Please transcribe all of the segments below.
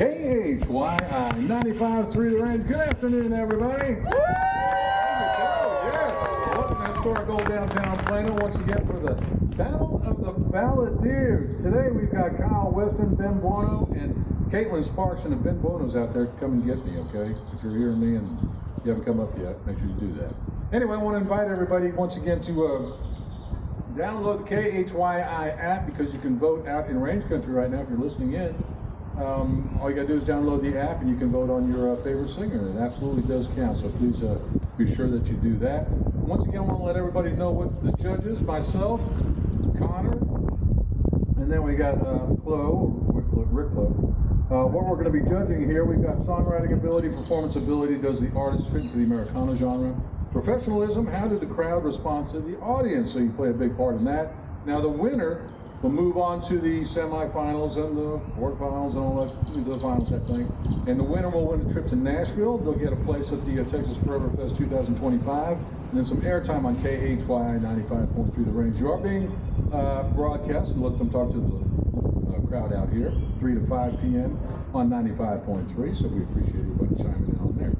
Khyi 95.3 The Range. Good afternoon, everybody. There we go. Yes. Welcome to historic old downtown Plano once again for the Battle of the Balledeers. Today we've got Kyle Weston, Ben Bueno, and Caitlin Sparks. And if Ben Buono's out there, come and get me, okay? If you're hearing me and you haven't come up yet, make sure you do that. Anyway, I want to invite everybody once again to download the Khyi app because you can vote out in range country right now if you're listening in. All you gotta do is download the app and you can vote on your favorite singer. It absolutely does count, so please be sure that you do that. Once again, I want to let everybody know what the judges, myself, Connor, and then we got Rick Clow. What we're going to be judging here, we've got songwriting ability, performance ability, does the artist fit into the Americana genre? Professionalism, how did the crowd respond to the audience? So you play a big part in that. Now the winner will move on to the semifinals and the quarterfinals and all that, into the finals, that thing. And the winner will win a trip to Nashville. They'll get a place at the Texas Forever Fest 2025. And then some airtime on Khyi 95.3 The Range. You are being broadcast, and let them talk to the crowd out here, 3 to 5 p.m. on 95.3. So we appreciate everybody chiming in on there.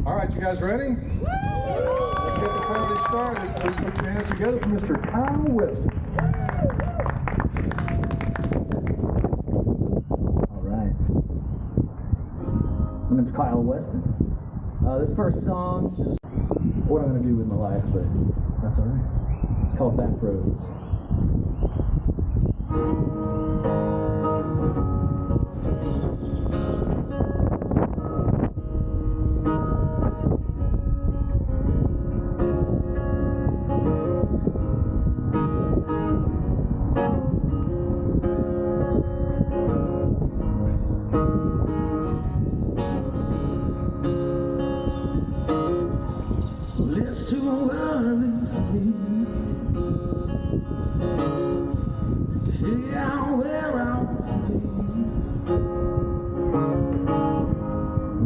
All right, you guys ready? Let's get the party started. Please put your hands together for Mr. Kyle Weston. All right. My name's Kyle Weston. This first song is what I'm going to do with my life, but that's all right. It's called Back Roads. It's too early for me to figure out where I want to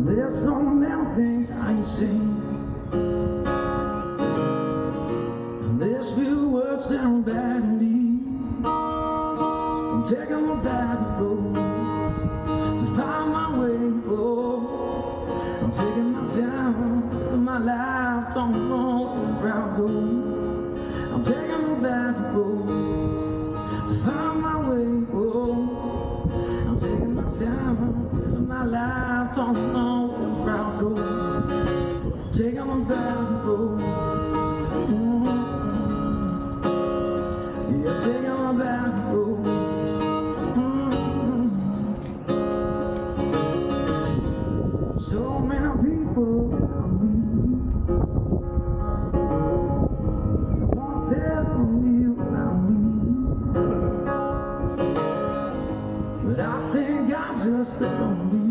be. There's so many things I ain't seen, and there's few words down back to me. So I'm taking the back roads to find my way. Oh, I'm taking my time in my life, don't know where I'm going. I'm taking the back roads to find my way. Oh, I'm taking my time in my life, don't know where I'm going. I'm taking the back roads. Yeah, I'm taking my back roads. So many people around me won't tell me what I need, but I think I just let them be.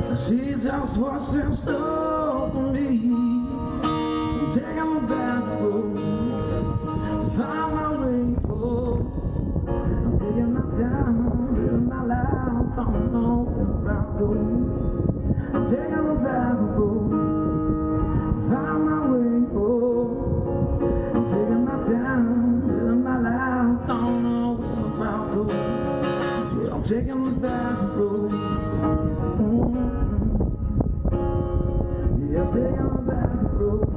I see just what's in store for me. So I'm taking the back road to find my way. Oh, I'm taking my time, living my life, don't know where I'm going. I'm taking the back road to find my way. Oh, I'm taking my time, living my life, don't know where I'm going. Yeah, I'm taking the back road. Yeah, I'm taking the back road.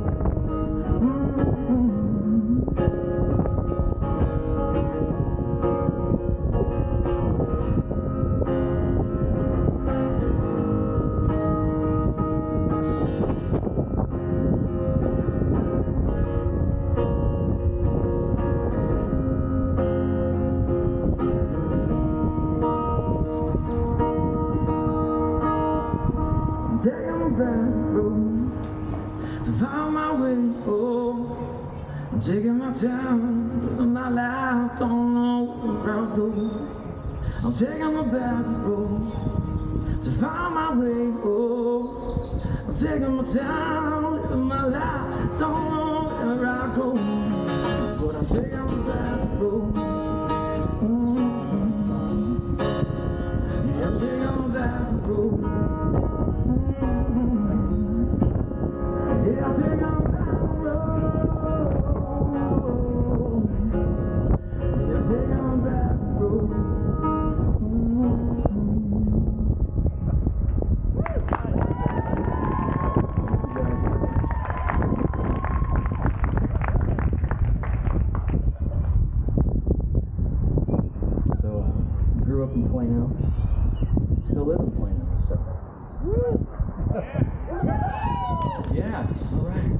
I'm taking the back roads to find my way. Oh, I'm taking my time, living my life, don't know where I'll go. I'm taking the back road to find my way. Oh, I'm taking my time, living my life, don't know where I'll go. But I'm taking the back road. Yeah, I'm taking the back road. Yeah, I'm taking the back road. Yeah, I'm taking the back road. up in Plano. Still live in Plano, so. Yeah, all right.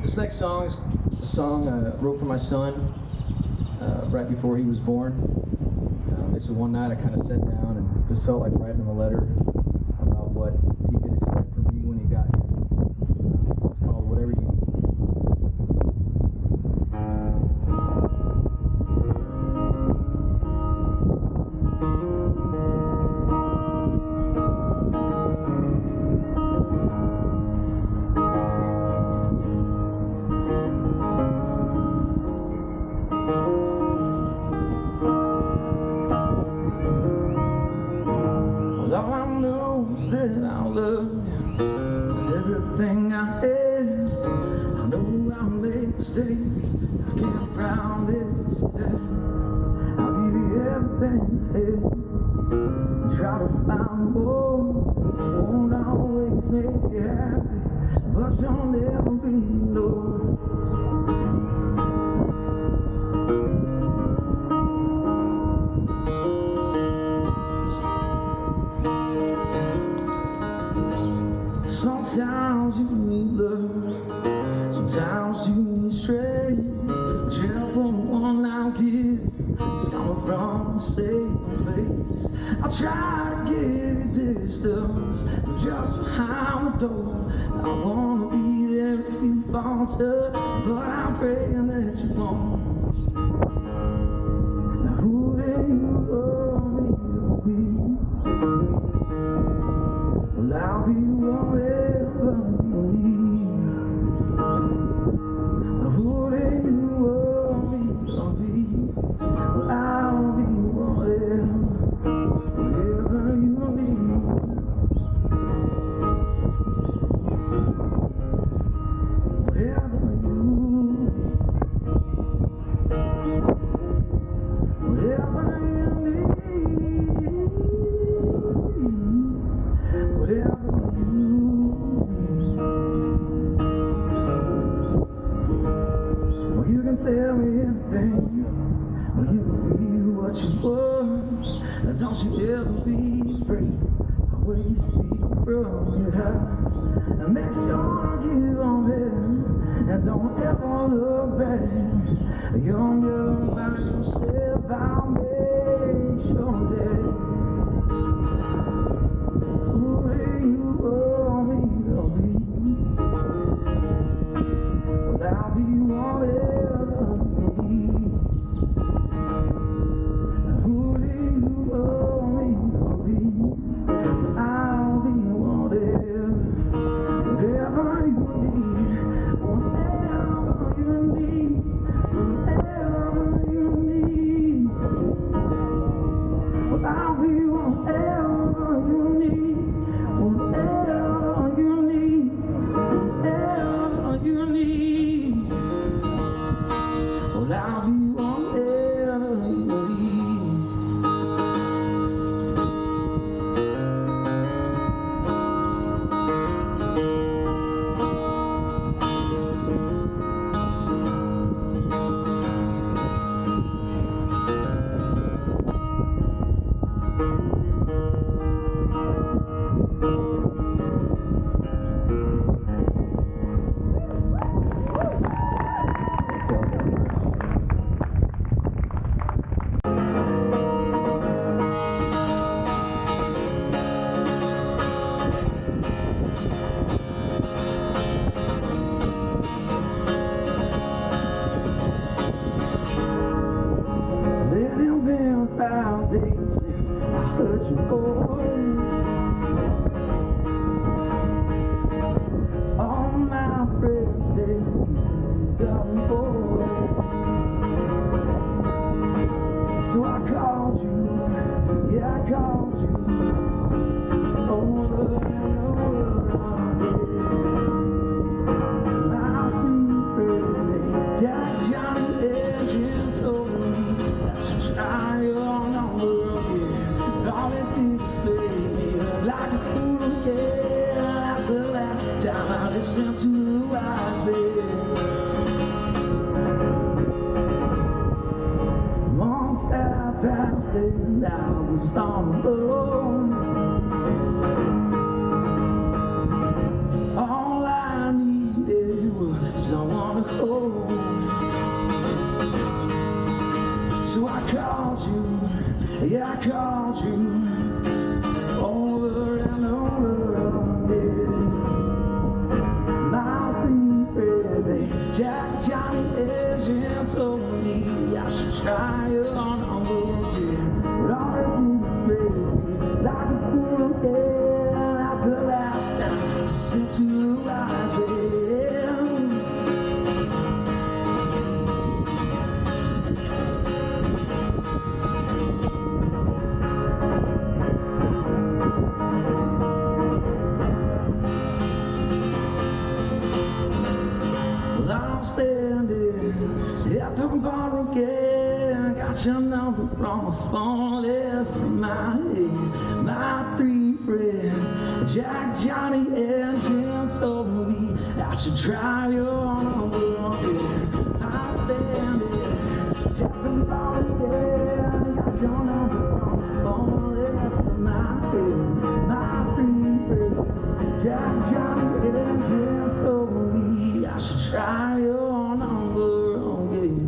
This next song is a song I wrote for my son right before he was born. Basically one night I kind of sat down and just felt like writing him a letter about what he could expect from me when he got here. It's called Whatever You Need. All I know is that I love you with everything I have. I know I make mistakes, I can't promise that I'll give you everything I have and try to find more. Won't always make you happy, but you'll never be alone. Sometimes you need love, sometimes you need strength. Whichever one I'll give is coming from the same place. I'll try to give you distance, but just behind the door. I wanna be there if you falter, but I'm praying that you won't. Now who do you want me to be? Well, I'll be whatever you need. Who do you want me to be? Well, I'll be whatever you need. Whatever you need. Whatever you need. Whatever you need. Well, you can tell me anything. Well, you can be what you want. And don't you ever be afraid of where you speak from your heart. And make sure you don't ever, and don't ever look back. You're never by yourself, I'll make sure that. Who do you want me to be? Well, I'll be whatever you need. Who do you want me to be? Well, I'll be whatever you need. Whatever you need. Whatever you need. Well, I'll be whatever you need. Whatever you need. Whatever you need. Well, I'll be whatever you need. It's been 5 days since I heard your voice. All my friends say you got a boy. So I called you, yeah I called you, over and over again. My three friends named Jack, Johnny, and told me that you try your number again. But all it did was make me look like a fool again. That's the last time I listened to the wise man. half past 8 and I was on the road. All I needed was someone to hold. So I called you, yeah, I called you over and over again. My three friends, they Jack, Johnny, and Jim told me I should try it on again. But all I did was make me like a fool again. That's the last time I said to you I was standing at the bar again. Got your number on the phone, listen my three friends, Jack, Johnny, and Jim told me I should try your number again. I'm standing at the bar again. Got your number on the phone, listen my three friends, Jack, Johnny, and Jim told me I should try your number again.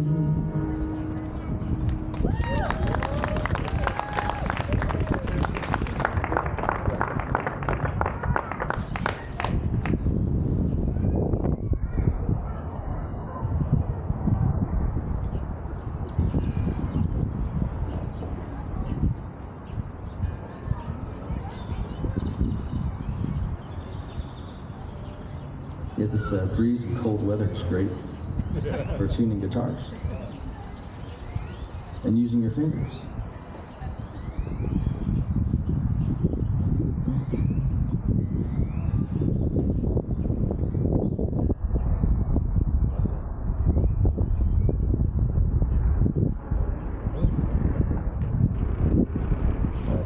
Yeah, this breeze and cold weather is great for tuning guitars and using your fingers.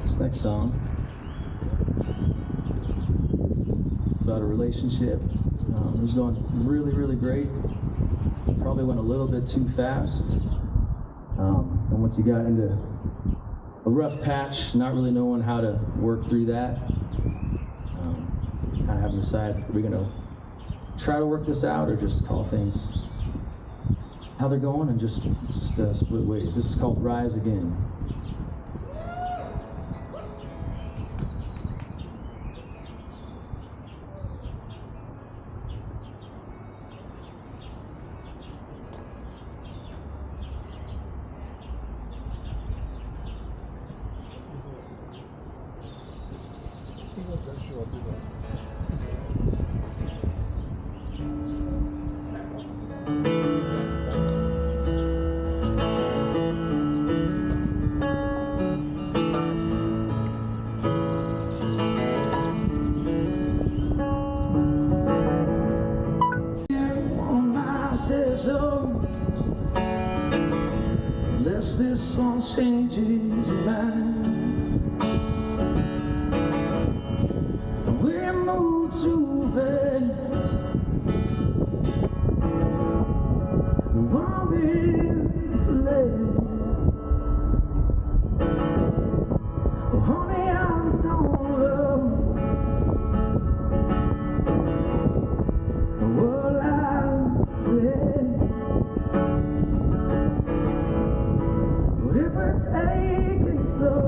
This next song about a relationship. It was going really, really great. Probably went a little bit too fast. And once you got into a rough patch, not really knowing how to work through that, kind of having to decide, are we going to try to work this out or just call things how they're going and just split ways. This is called Rise Again. So, unless this one changes your mind, we move too fast. We won't be too late. Oh, honey, I don't love what I said. But if it's taking slow,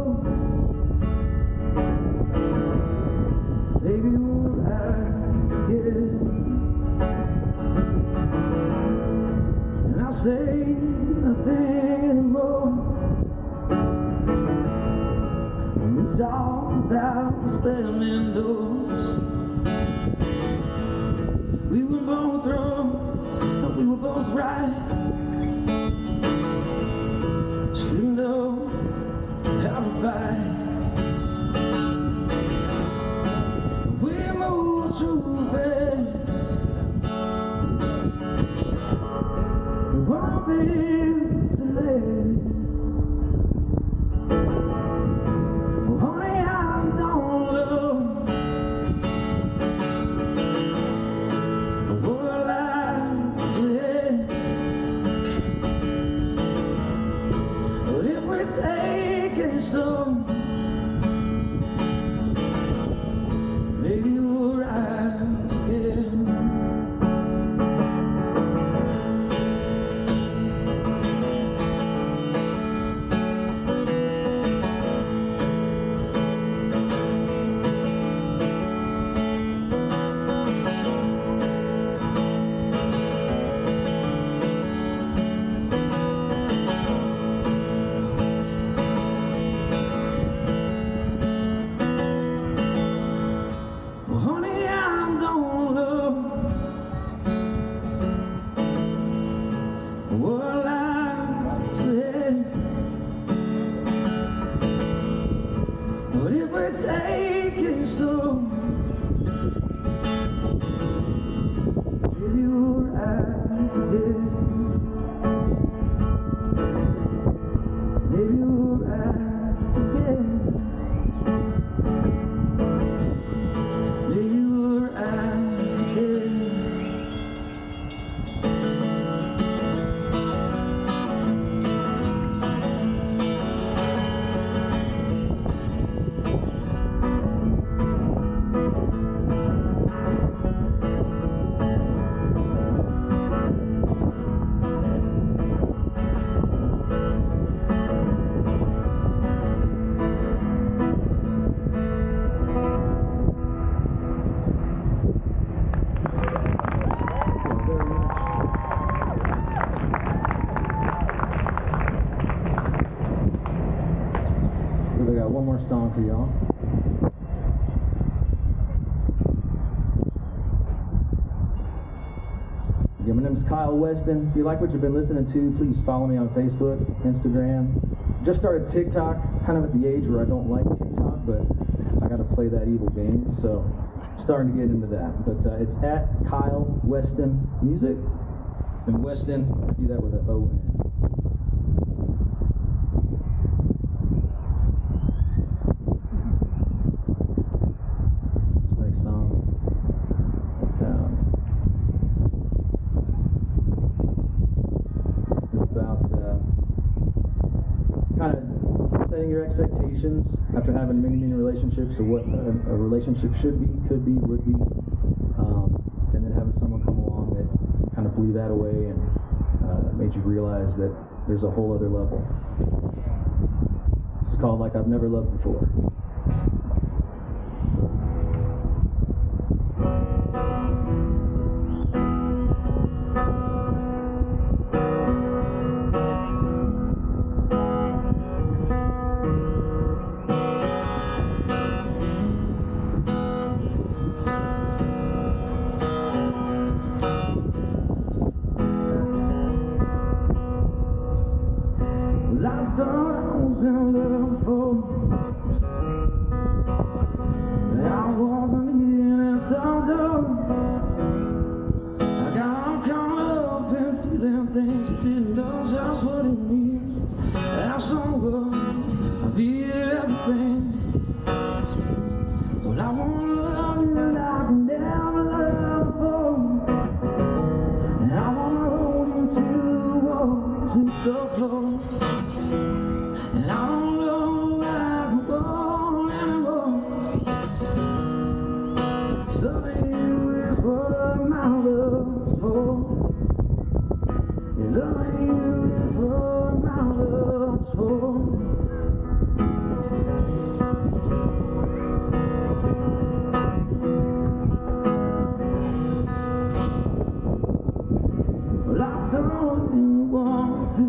maybe we'll rise again. And I'll say nothing anymore. It's all without slamming doors. We were both wrong, but we were both right. Still know how to fight. We move too fast. We won't be too late. Oh, honey, I don't love what lies ahead. But if we your eyes again. Maybe your eyes again. Maybe your eyes again. We got one more song for y'all. Again, my name is Kyle Weston. If you like what you've been listening to, please follow me on Facebook, Instagram. Just started TikTok, kind of at the age where I don't like TikTok, but I got to play that evil game, so starting to get into that. But it's at Kyle Weston Music, and Weston, I do that with an O in it. Kind of setting your expectations after having many relationships of what a relationship should be, could be, would be, and then having someone come along that kind of blew that away and made you realize that there's a whole other level. It's called Like I've Never Loved Before. Well, I thought I was in love before, but I wasn't in at the door. I got all caught up in feeling things, but didn't know just what it means. As someone, I did everything. Well, I wanna love you like I never loved before, and I wanna hold you to the floor. And I don't know where I can go anymore. Loving you is what my love's for. And loving you is what my love's for. Well, I don't really want to do.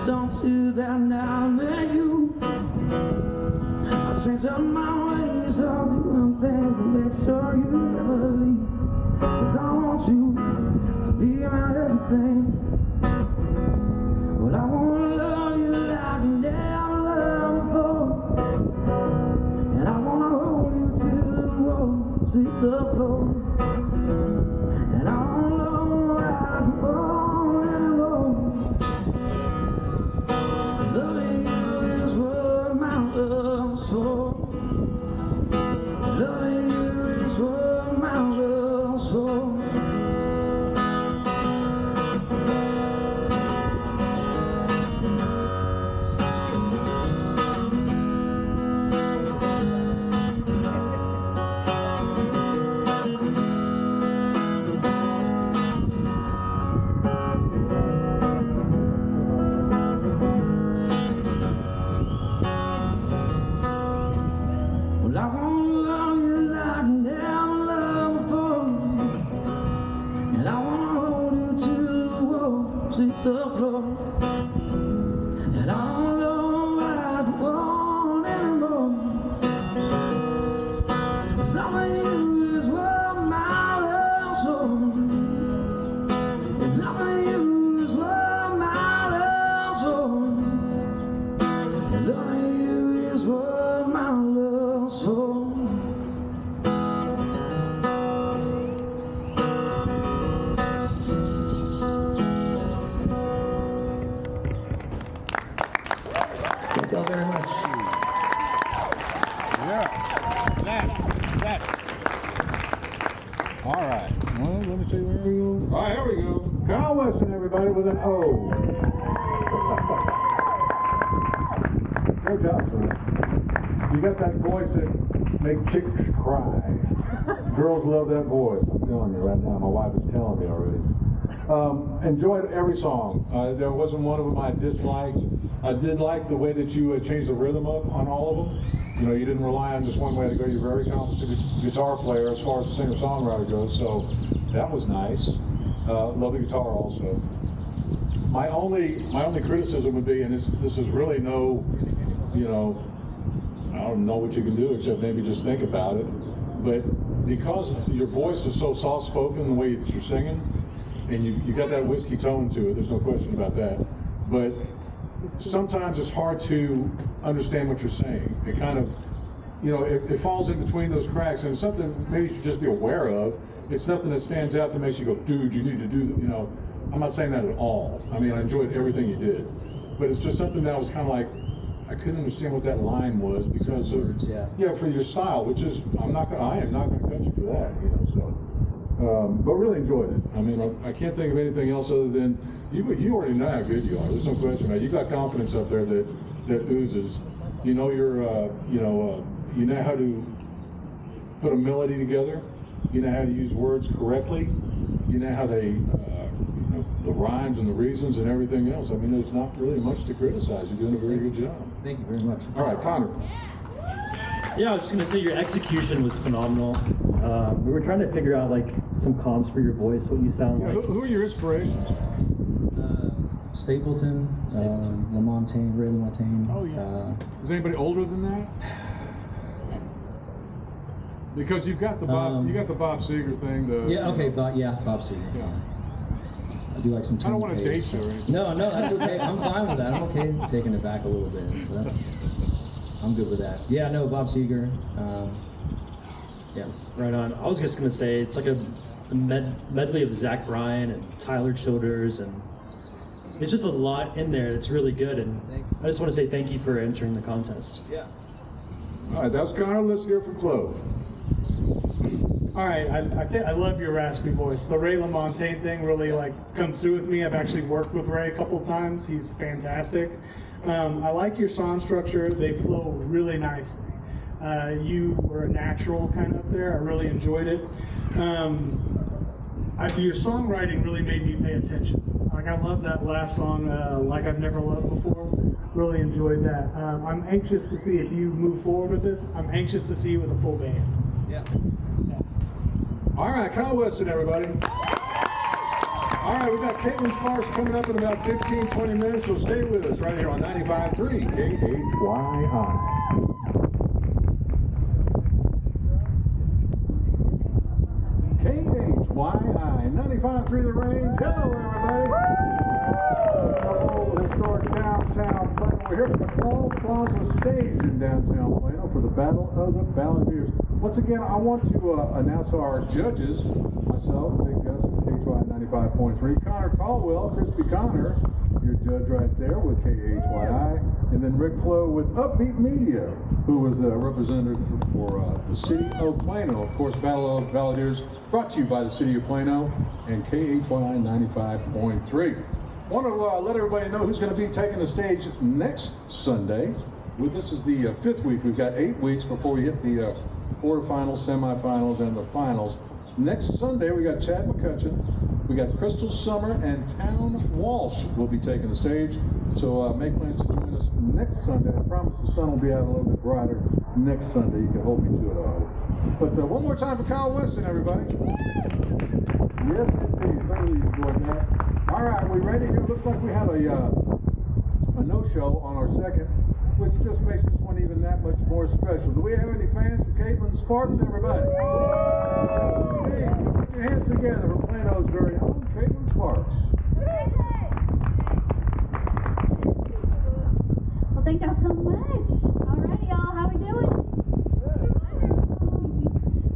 Don't see that now I met you. I change up my ways of doing things to make sure you never leave. 'Cause I want you to be my everything. Well, I wanna love you like I never loved before, and I wanna hold you to the floor. And I don't know where I can go anymore. Loving you is what my love's for. Loving you is what my love's for. Well, I wanna love you like I never loved before, and I wanna hold you to the floor. And I don't know what I want anymore. Loving you is what my love's for. And loving you is what my love's for. And loving you is what my love's for. All right. Well, let me see where we go. All right, here we go. Kyle Weston, everybody, with an O. Good job, son. You got that voice that makes chicks cry. Girls love that voice. I'm telling you right now. My wife is telling me already. Enjoyed every song. There wasn't one of them I disliked. I did like the way that you changed the rhythm up on all of them. You know, you didn't rely on just one way to go. You're a very competent guitar player as far as the singer-songwriter goes, so that was nice. Love the guitar also. My only criticism would be, and this is really no, you know, I don't know what you can do except maybe just think about it, but because your voice is so soft-spoken the way that you're singing, and you got that whiskey tone to it, there's no question about that, but sometimes it's hard to understand what you're saying. It kind of, you know, it falls in between those cracks, and it's something maybe you should just be aware of. It's nothing that stands out that makes you go, dude, you need to do, you know, I'm not saying that at all. I mean, I enjoyed everything you did, but it's just something that was kind of like, I couldn't understand what that line was because of, words, yeah, for your style, which is, I am not gonna cut you for that, you know, so. But really enjoyed it. I mean, I can't think of anything else other than you already know how good you are. There's no question about it. You got confidence up there that oozes. You know you know how to put a melody together. You know how to use words correctly. You know how they, you know, the rhymes and the reasons and everything else. I mean, there's not really much to criticize. You're doing a very good job. Thank you very much. All right, Connor. Yeah, I was just gonna say your execution was phenomenal. We were trying to figure out like some comps for your voice, what you sound like. Who are your inspirations? Stapleton. LaMontagne, Ray LaMontagne. Oh yeah. Is anybody older than that? Because you've got the Bob, you got the Bob Seger thing. Bob Seger. Yeah. I do like some. I don't want to date you or anything. No, that's okay. I'm fine with that. I'm okay taking it back a little bit. So I'm good with that. Yeah, no, Bob Seger. Yeah. Right on. I was just gonna say it's like a medley of Zach Bryan and Tyler Childers, and it's just a lot in there. It's really good, and I just want to say thank you for entering the contest. Yeah. All right, that's Connor. Let's hear from Chloe. All right, I love your raspy voice. The Ray LaMontagne thing really like comes through with me. I've actually worked with Ray a couple of times. He's fantastic. I like your song structure. They flow really nicely. You were a natural kind of up there. I really enjoyed it. Your songwriting really made me pay attention. Like I love that last song, Like I've Never Loved Before. Really enjoyed that. I'm anxious to see if you move forward with this. I'm anxious to see you with a full band. Yeah. All right, Kyle Weston, everybody. All right, we got Caitlin Sparks coming up in about 15, 20 minutes, so stay with us right here on 95.3 KHYI. KHYI 95.3 The Range. Hello, everybody. Hello, historic downtown Plano. We're here at the Mccall Plaza stage in downtown Plano for the Battle of the Balledeers. Once again, I want to announce our judges. Myself, Big Gus from KHYI 95.3. Connor Caldwell, Crispy Connor, your judge right there with KHYI. And then Rick Clough with Upbeat Media, who was a representative for the city of Plano. Of course, Battle of Balledeers brought to you by the city of Plano and KHYI 95.3. Want to let everybody know who's going to be taking the stage next Sunday. This is the fifth week. We've got 8 weeks before we hit the quarterfinals, semifinals, and the finals. Next Sunday, we got Chad McCutcheon, we got Crystal Summer, and Town Walsh will be taking the stage. So make plans to join us next Sunday. I promise the sun will be out a little bit brighter next Sunday. You can hold me to it, I hope. But one more time for Kyle Weston, everybody. Yes, indeed. Thoroughly enjoyed that. All right, we ready here? Looks like we have a no-show on our second, which just makes this one even that much more special. Do we have any fans for Caitlin Sparks, everybody? Hey, so put your hands together for Plano's very own Caitlin Sparks. Well, thank y'all so much. All right, y'all, how we doing?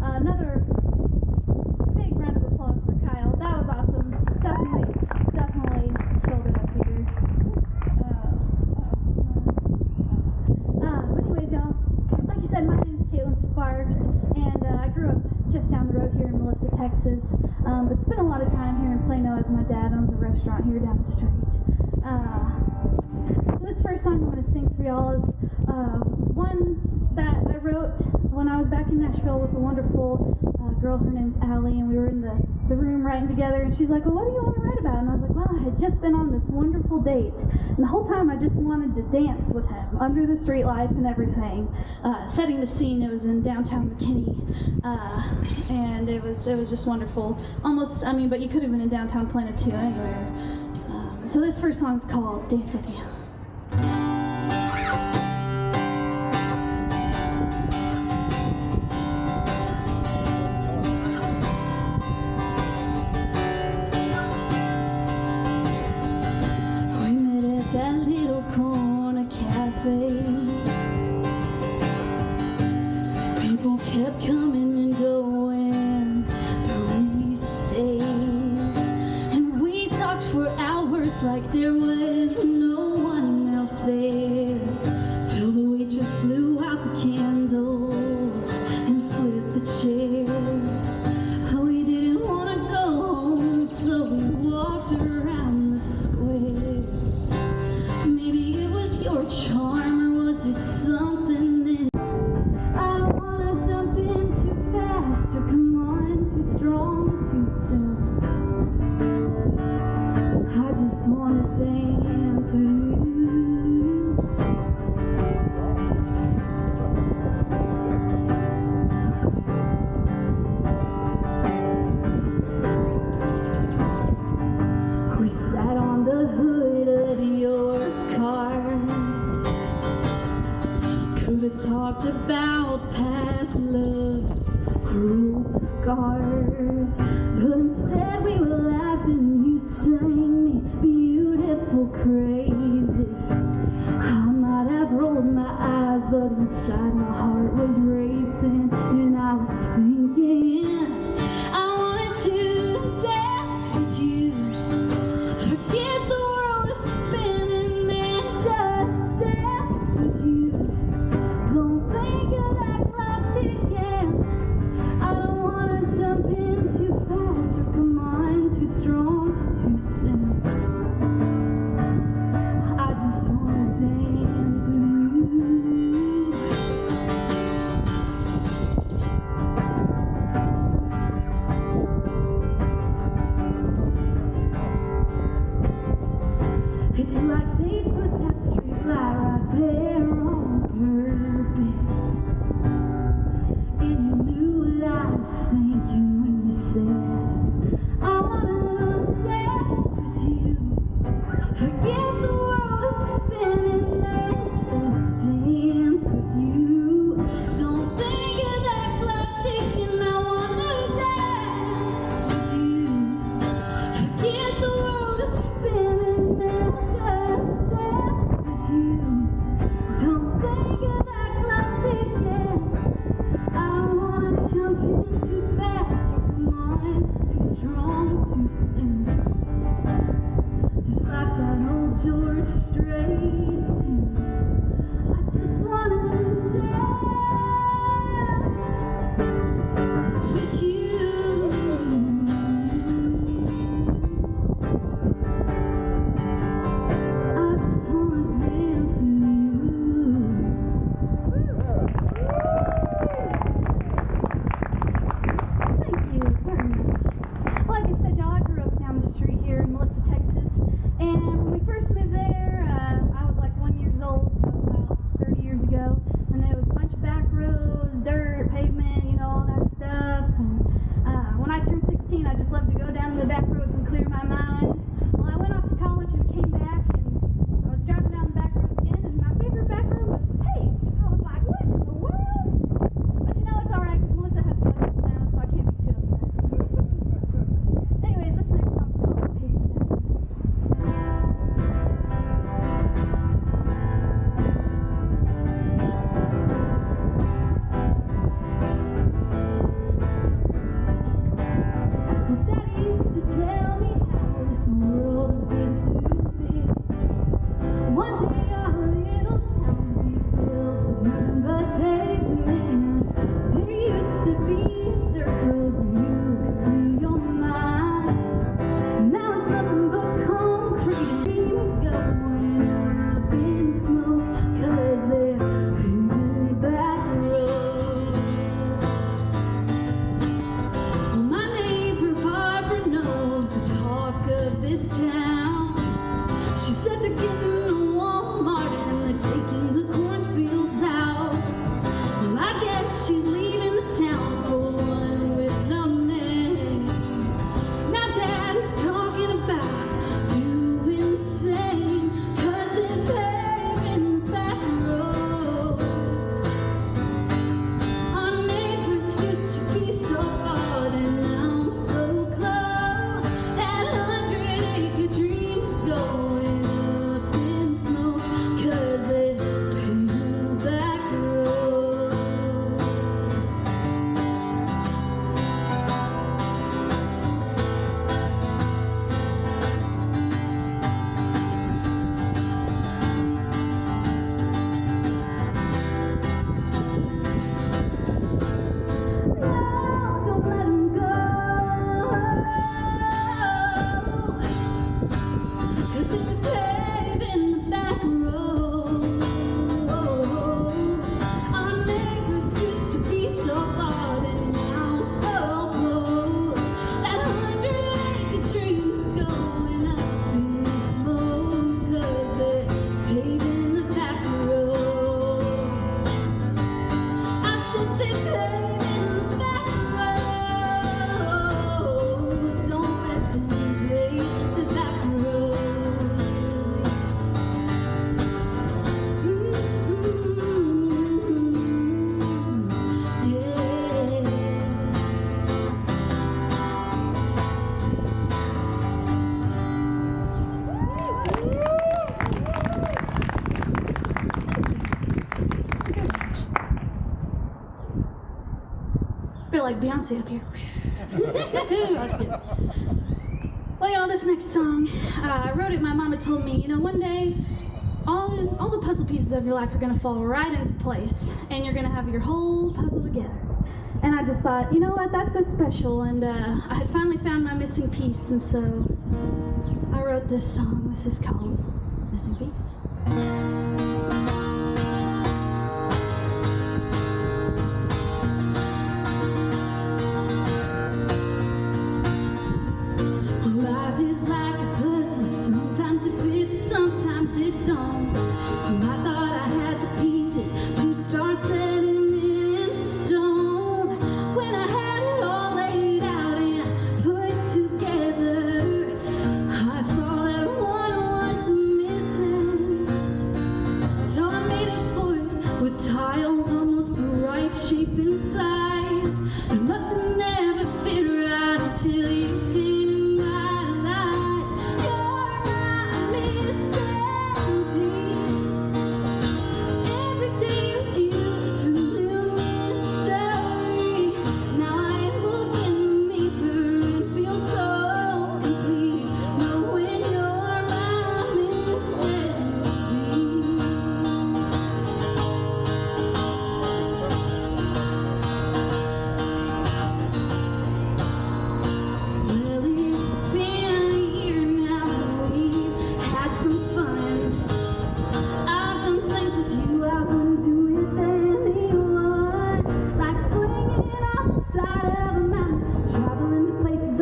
Another big round of applause for Kyle. That was awesome. Definitely killed it up here. Anyways, y'all, like you said, my name is Caitlin Sparks, and I grew up just down the road here in Melissa, Texas, but spent a lot of time here in Plano as my dad owns a restaurant here down the street. So this first song I'm going to sing for y'all is one that I wrote when I was back in Nashville with a wonderful girl. Her name's Allie, and we were in the room writing together, and she's like, well, what do you want to write about? And I was like, well, I had just been on this wonderful date, and the whole time I just wanted to dance with him under the streetlights and everything. Setting the scene, it was in downtown Khyi, and it was just wonderful. Almost, I mean, but you could have been in downtown Plano too, anywhere. So this first song is called Dance With You. That little corner cafe, people kept coming and going, but we stayed, and we talked for hours like there was no one else there, till the waitress blew out the candles and flipped the chairs. We didn't want to go home, so we walked around the square. Maybe it was your charm, or was it something in I don't wanna jump in too fast, or come on too strong too soon. I just wanna dance with you. We sat on the hood of your car, could have talked about past love or old scars, but instead we were laughing and you sang me beautiful crazy. I might have rolled my eyes, but inside my heart was racing, and I was thinking I wanted to dance with you. Forget the world is spinning and just dance with you. Don't think of that clock ticking. I don't wanna jump in too fast, or come on too strong too soon. I just wanna dance with you. It's like they put that street light right there on purpose. And you knew what I was thinking when you said, I wanna dance with you. Forget the world is spinning and just dance with you. Don't think of that clock ticking, I wanna dance with you. Forget the world is spinning and just dance with you. Don't think of that clock ticking. I don't wanna jump in too fast, or come on too strong too soon. Just like that old George Strait tune. I just wanna dance with you. I just wanna dance with you. Thank you very much. Like I said, y'all, I grew up down the street here in Melissa, Texas, and when we first moved there, I was like 1 year old, so about 30 years ago, and there was a bunch of back roads, dirt, pavement, you know, all that stuff, and when I turned 16, I just loved to go down to the back roads and clear my mind. Well, I went off to college and came back, and I was driving down the back roads again, and my favorite back road was paved. I was like, what in the world? But you know, it's alright, because Melissa has budgets now, so I can't be too upset. Anyways, this next song's called Paved Back Roads. Well, Daddy used to tell me how this world is getting too big. feel like Beyonce up here. Well, y'all, this next song, I wrote it. My mama told me, one day, all the puzzle pieces of your life are gonna fall right into place, and you're gonna have your whole puzzle together. And I just thought, you know what, that's so special, and I had finally found my missing piece, and so I wrote this song. This is called Missing Piece. Life is like a puzzle, sometimes it fits, sometimes it don't. I thought I had the pieces to start setting it in stone. When I had it all laid out and put together, I saw that one was missing. So I made it for it with tiles almost the right shape and size. But nothing ever fit right until you came.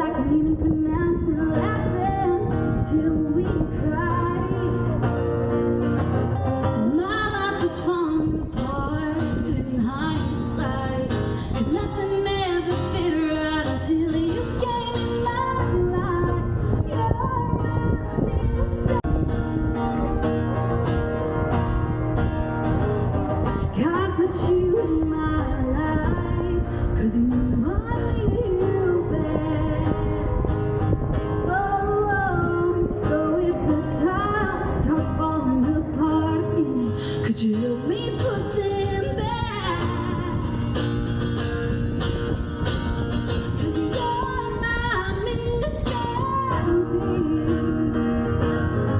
I can't even pronounce it, laughing till we cry. My life is falling apart in hindsight, 'cause nothing ever fit right until you came in my life. You're my missing. God put you in my life, 'cause you knew I needed you back. Could you help me put them back? 'Cause you're my missing piece.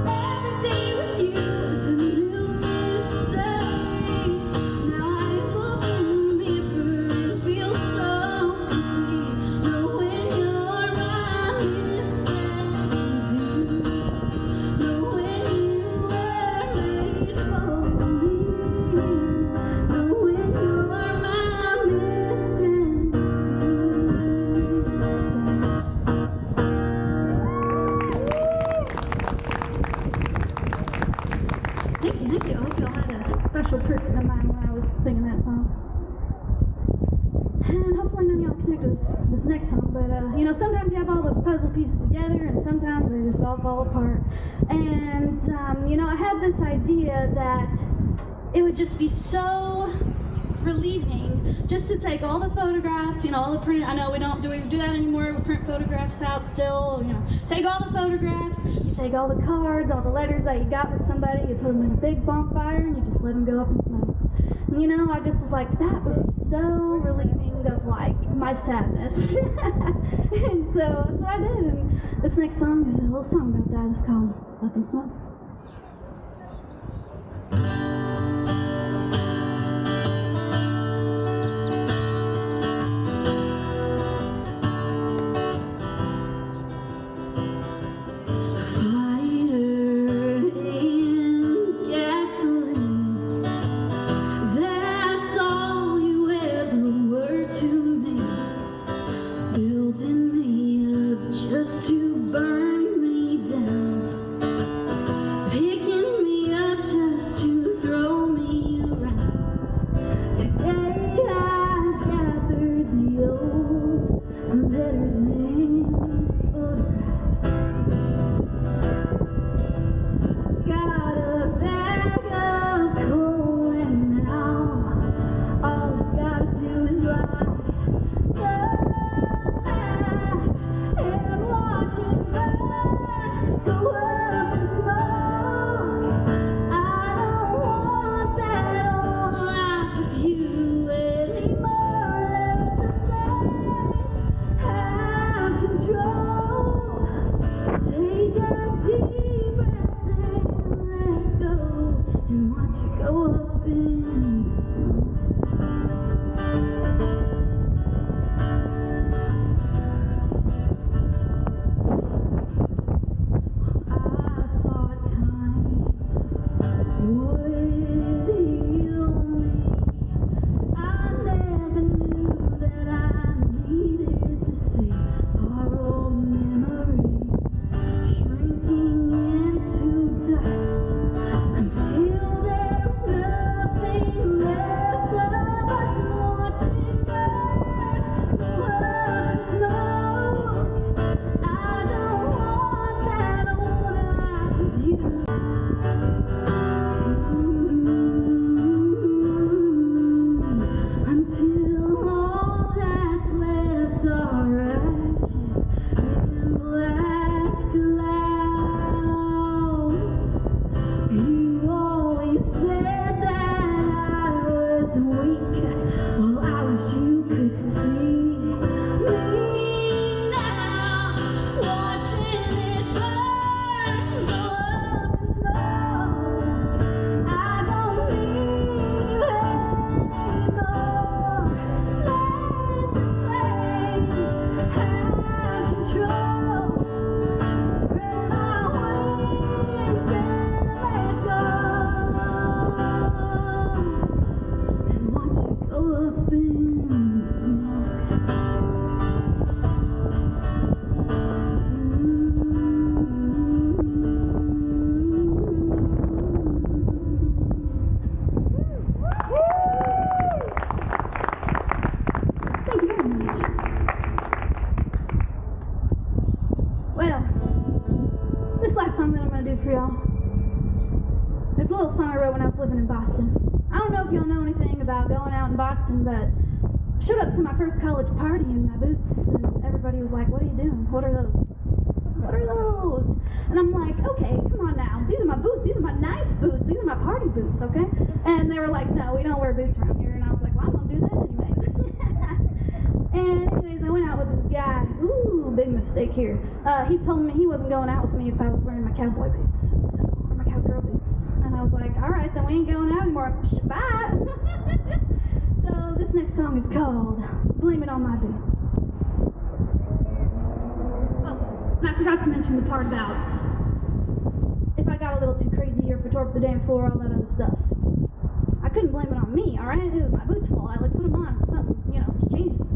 Every day with you is a new mystery. Now I look in the mirror and feel so complete, knowing you're my missing piece. Knowing you were made for me. Knowing you're my missing piece. Thank you. I hope y'all had a special person in mind when I was singing that song. And hopefully none of y'all connect with this next song, but sometimes you have all the puzzle pieces together and sometimes they just all fall apart. And I had this idea that it would just be so relieving just to take all the photographs, all the print. I know we don't do that anymore. We print photographs out still. Take all the photographs. You take all the cards, all the letters that you got with somebody. You put them in a big bonfire and you just let them go up in smoke. And, I just was like, that would be so relieving of my sadness. And so that's what I did. And this next song is a little song about that. It's called Up in Smoke. Just to burn me down. go up in smoke. I thought time would heal me. I never knew that I needed to see our old memories shrinking into dust until there's nothing left of us watching burn the world in smoke. I don't want that old life with you. Until all that's left are ashes in black clouds. You always said that I was weak. Well, I wish you could see me now, watching it burn, go up in smoke. I don't need you anymore. Let the flames have control. Spread my wings and let go, and watch you go up in smoke. Thank you very much. Well, this last song that I'm going to do for y'all, it's a little song I wrote when I was living in Boston. I don't know if y'all know anything about going out in Boston, but I showed up to my first college party in my boots, and everybody was like, "What are you doing? What are those? What are those?" And I'm like, "Okay, come on now. These are my boots. These are my nice boots. These are my party boots, okay?" And they were like, "No, we don't wear boots around here." And I was like, "Well, I'm going to do that anyways." And anyways, I went out with this guy. Ooh, big mistake here. He told me he wasn't going out with me if I was wearing my cowboy boots, or my cowgirl boots. And I was like, "All right, then we ain't going out anymore. Bye." So this next song is called "Blame It on My Boots." Oh, and I forgot to mention the part about if I got a little too crazy or if I tore up the damn floor, all that other stuff. I couldn't blame it on me, all right? It was my boots' fault. I like put them on, something, just changes.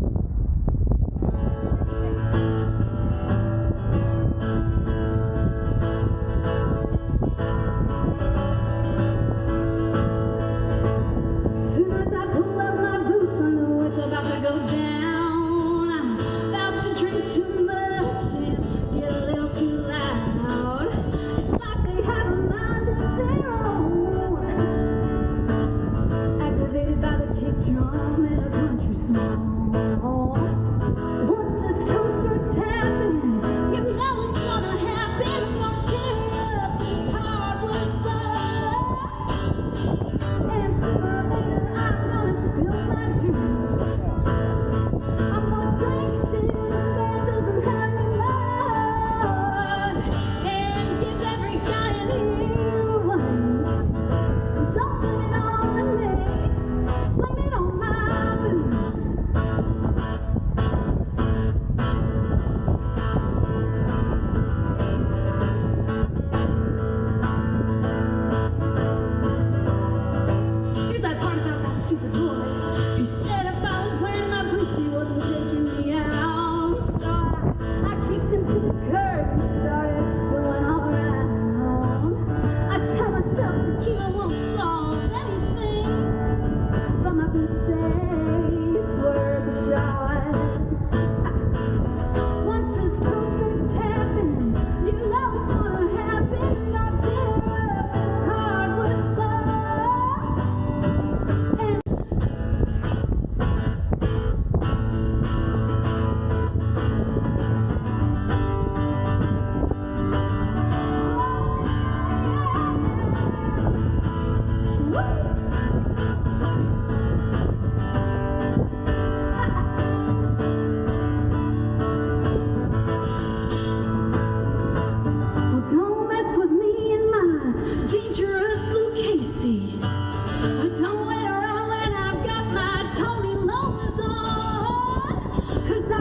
Soon as I pull up my boots, I know it's about to go down. I'm about to drink too much and get a little too loud. It's like they have a mind of their own, activated by the kick drum in a country song.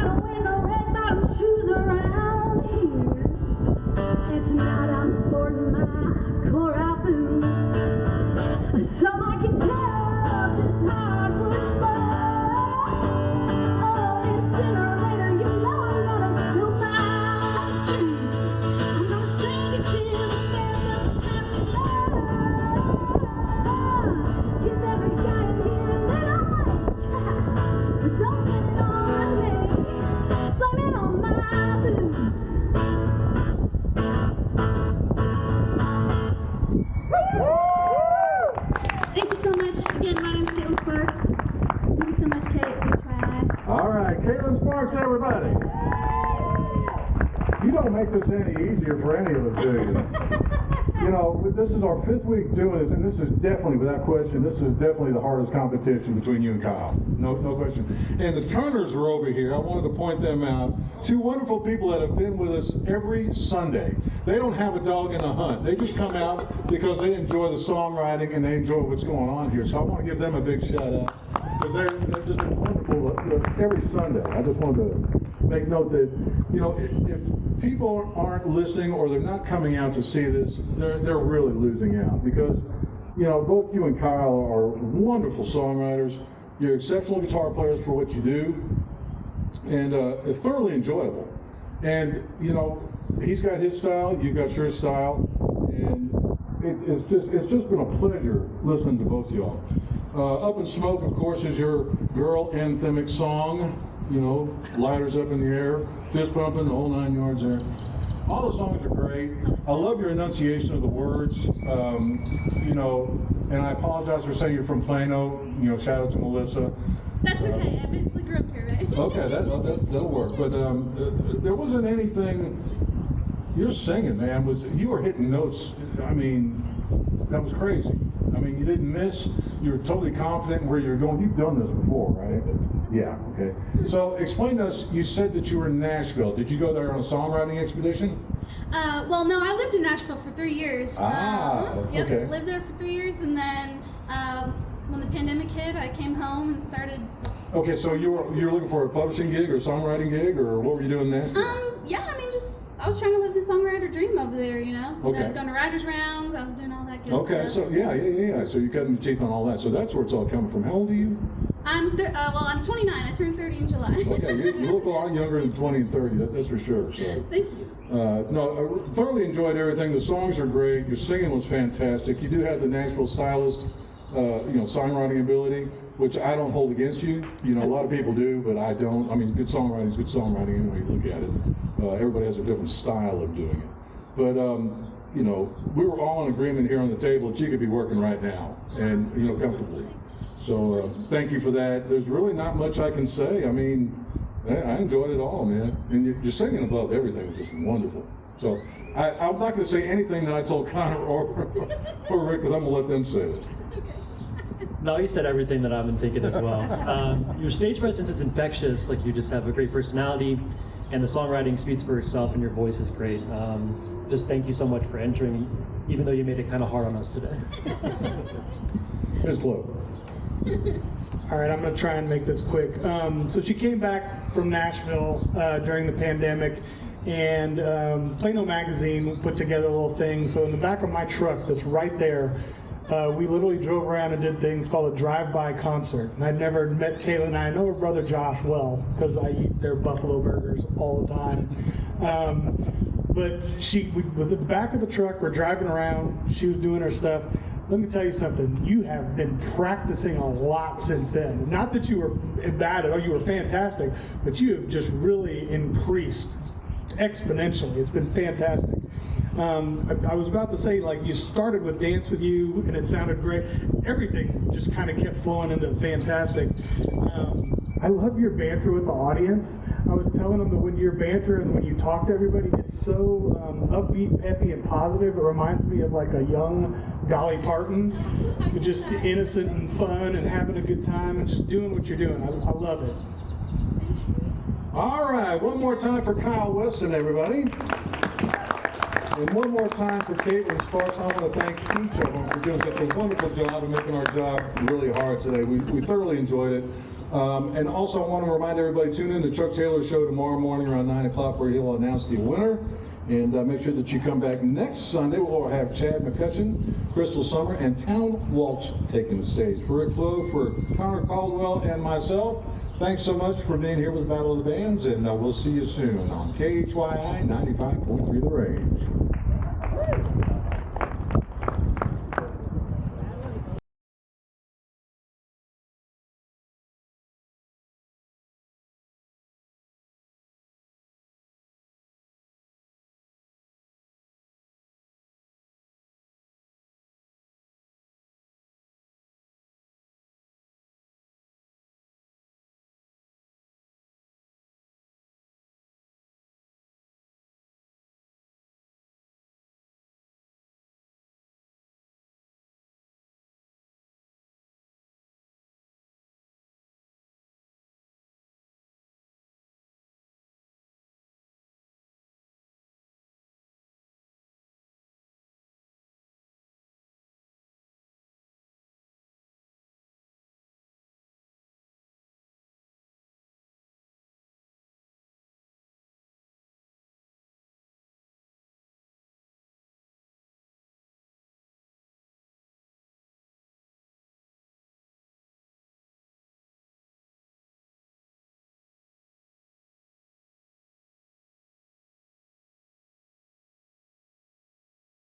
don't wear no red bottom shoes around here. And tonight I'm sporting my coral boots, so I can tell this hardwood floor. Oh, and sooner or later, you know I'm gonna spill my drink. I'm gonna sing it till the band doesn't have to play. Give every guy in here a little wink, but don't blame it on me. Blame it on my boots. Thank you so much. Again, my name's Caitlin Sparks. Thank you so much, Kate. We tried. All right, Caitlin Sparks, everybody. You don't make this any easier for any of us, do you? You know, this is our 5th week doing this, and this is definitely, without question, this is definitely the hardest competition between you and Kyle. No question. And the Turners are over here. I wanted to point them out. 2 wonderful people that have been with us every Sunday. They don't have a dog in the hunt. They just come out because they enjoy the songwriting and they enjoy what's going on here. So I want to give them a big shout out because they've just been wonderful every Sunday. I just wanted to make note that, you know, if people aren't listening or they're not coming out to see this, they're really losing out because, you know, both you and Kyle are wonderful songwriters. You're exceptional guitar players for what you do, and it's thoroughly enjoyable. And, you know, he's got his style, you've got your style, and it's just been a pleasure listening to both y'all. Up in Smoke, of course, is your girl anthemic song. You know, lighters up in the air, fist bumping, the whole 9 yards there. All the songs are great. I love your enunciation of the words. You know, and I apologize for saying you're from Plano. You know, shout out to Melissa. That's okay. I basically grew up here, right? Okay, that'll work. But there wasn't anything. Your singing, man, you were hitting notes. I mean, that was crazy. I mean, you didn't miss. You were totally confident in where you're going. You've done this before, right? Yeah, okay. So explain to us, you said that you were in Nashville. Did you go there on a songwriting expedition? Well, no, I lived in Nashville for 3 years. Yep, okay. Lived there for 3 years, and then when the pandemic hit, I came home and started. Okay, so you were looking for a publishing gig or a songwriting gig, or what were you doing in Nashville? Yeah, I mean, I was trying to live the songwriter dream over there, you know. Okay. I was going to writers' rounds. I was doing all that good stuff. Okay, so yeah. So you're cutting your teeth on all that. So that's where it's all coming from. How old are you? I'm 29. I turned 30 in July. Okay, you look a lot younger than 20 and 30. That's for sure. So. Thank you. No, I thoroughly enjoyed everything. The songs are great. Your singing was fantastic. You do have the Nashville stylist, you know, songwriting ability, which I don't hold against you. You know, a lot of people do, but I don't. I mean, good songwriting is good songwriting anyway you look at it. Everybody has a different style of doing it. But, you know, we were all in agreement here on the table that you could be working right now and, you know, comfortably. So thank you for that. There's really not much I can say. I mean, I enjoyed it all, man. And you're singing above everything is just wonderful. So I'm not going to say anything that I told Connor or Rick because I'm going to let them say it. No, you said everything that I've been thinking as well. Your stage presence is infectious. Like, you just have a great personality, and the songwriting speaks for itself, and your voice is great. Just thank you so much for entering, even though you made it kind of hard on us today. Here's Flo. All right, I'm going to try and make this quick. So she came back from Nashville during the pandemic, and Plano Magazine put together a little thing. So in the back of my truck that's right there, we literally drove around and did things called a drive-by concert. And I'd never met Kayla, and I know her brother Josh well because I eat their buffalo burgers all the time. But we was at the back of the truck, we're driving around, she was doing her stuff. Let me tell you something, you have been practicing a lot since then. Not that you were bad or you were fantastic, but you have just really increased exponentially. It's been fantastic. I was about to say, like, you started with Dance With You and it sounded great. Everything just kind of kept flowing into fantastic. I love your banter with the audience. I was telling them that when your banter and when you talk to everybody, it's so upbeat, peppy, and positive. It reminds me of like a young Dolly Parton, just innocent and fun and having a good time and just doing what you're doing. I love it. All right, one more time for Kyle Weston, everybody. And one more time for Caitlin Sparks. I want to thank each of them for doing such a wonderful job and making our job really hard today. We thoroughly enjoyed it. And also I want to remind everybody, tune in to Chuck Taylor's show tomorrow morning around 9 o'clock where he'll announce the winner. And make sure that you come back next Sunday. We'll have Chad McCutcheon, Crystal Summer, and Town Waltz taking the stage. For Rick Clove, for Connor Caldwell, and myself, thanks so much for being here with Battle of the Bands, and we'll see you soon on KHYI 95.3 The Range.